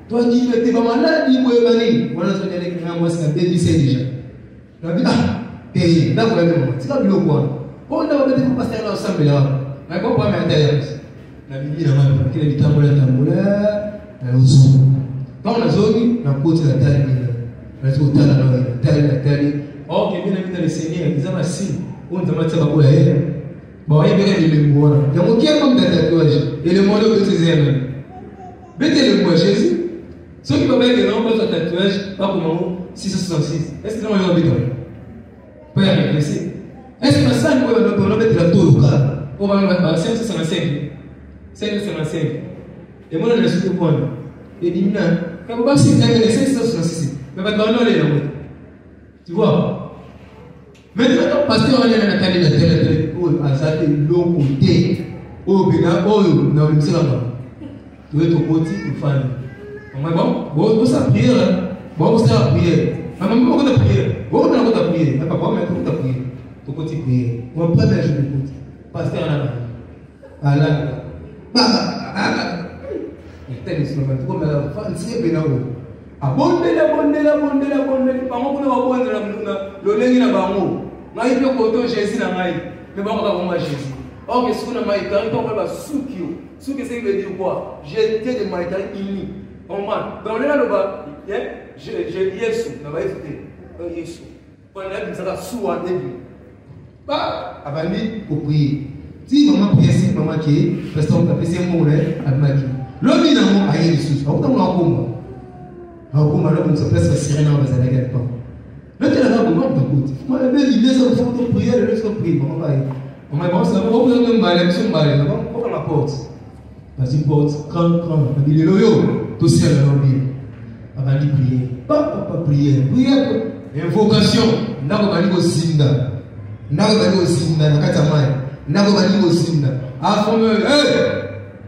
toi qui mettez pas malade il peut venir. Voilà ce que les gens moi c'est bien c'est déjà. La vie là vous avez c'est pas le quoi. On a peut-être passer là ensemble là. Mais quoi pas m'intéresse. na bibi na mama kile bitambola na uzu kama na zogi na koti la tali na zotala na tali okay mimi na mimi nalisenia kizama si unza mataba kwa yeye ba yeye bega ile mbona ya mkia kama tatuage ile modo betezena bete le moi Jésus ceux qui peuvent que non pas tatouage pas comme 666 est-ce que non il va bien pas y aller est-ce que ça nous on va mettre la tour on va mettre 565 et moi je suis au point et dit non quand pas si c'est 566 mais pas dans les là tu vois maintenant pasteur on est dans la télé oh azate long côté oh bena oh na le salama tu es au côté tu fais bon ça prière bon ça prière maman beaucoup de prière bon on a beaucoup de prière mais papa mais beaucoup de prière tu côté prière on prend la journée côté pasteur là baba tell us no comme la fancy benao abondela bango kuna babondela mlunga lolengi na bango ngai pe koto Jésus na ngai mais bango ka bomba Jésus ok sukuna mai quand on va sukio suki c'est veut dire quoi j'étais de maïta ini on man dans là loba je Yesu na ba ifite Yesu on a dit ça suwa début ba abandi ko prier si maman prier si maman qui pasteur ka pese mo le admaki lobi na mo ayi Yesu au tamu akomba akomba lo kunsa presque sirena ba za la pas le tela na bon de côté moi la belle idée ça faut de prier le reste prier maman ba on m'a bon ça va vous avez un balai sur balai là on la porte vas-y porte quand il est loyo tout seul là lobi avant de prier pas prier invocation ndako bali ko sinda na kata mai ndako bali ko sinda afome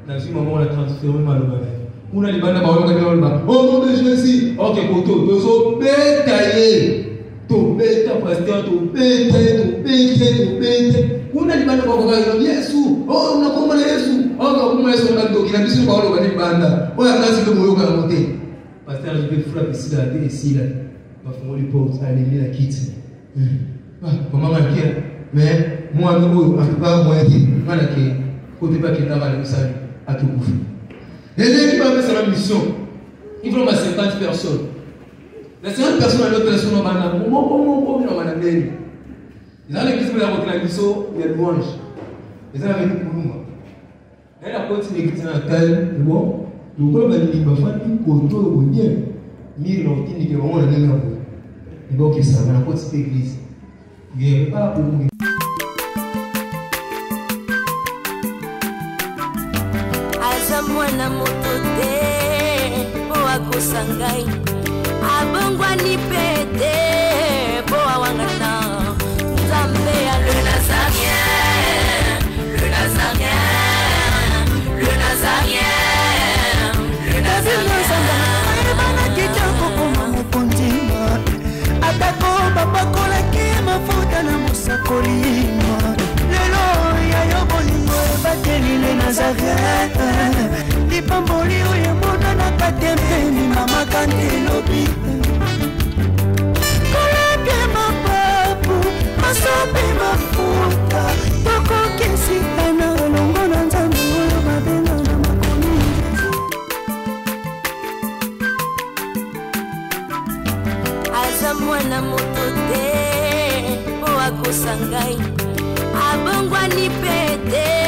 na si maman la transférer maloba una libanda ba wona ka ba au nom de Jésus OK koto tozo betaye to beta pasteur to beta una libanda ba ko Yesu oh unakomba na Yesu oh unakomba na Yesu ndo kila bisu ba wona libanda oya kazi ko moyo ka mote pasteur je vais frapper ici là mafungo li porte aller la kiti maman malkia mais moi nous en tout cas moi dit voilà que côté pas qui travaille comme ça à tout bouffer les équipes avaient sa mission ils vont passer 50 personnes les 50 personnes à l'autre personne on va na comment on va na belle ils allaient qui se la votre mission il y a louange ils allaient venir pour nous elle a continué qui na calme bon donc on va dire ba fani koto bien mire non tini que on a na et donc ça va na petite église il y a pas pour nous mwana moto te po akosangai abongwa ni pete po awangana nzambe ya le nazarien bana kitoko koma mokondima atako bapakolaki mafuta na mosakolima lelo ya yo bolingo ebateli le nazarien lipamboli oyo monana katempeni mama kandelobi koleke mapapu masope mafuta tokokesikana olongo na nzambe oyo babenga na makomi aza mwana moto te po akosangai abongwani pete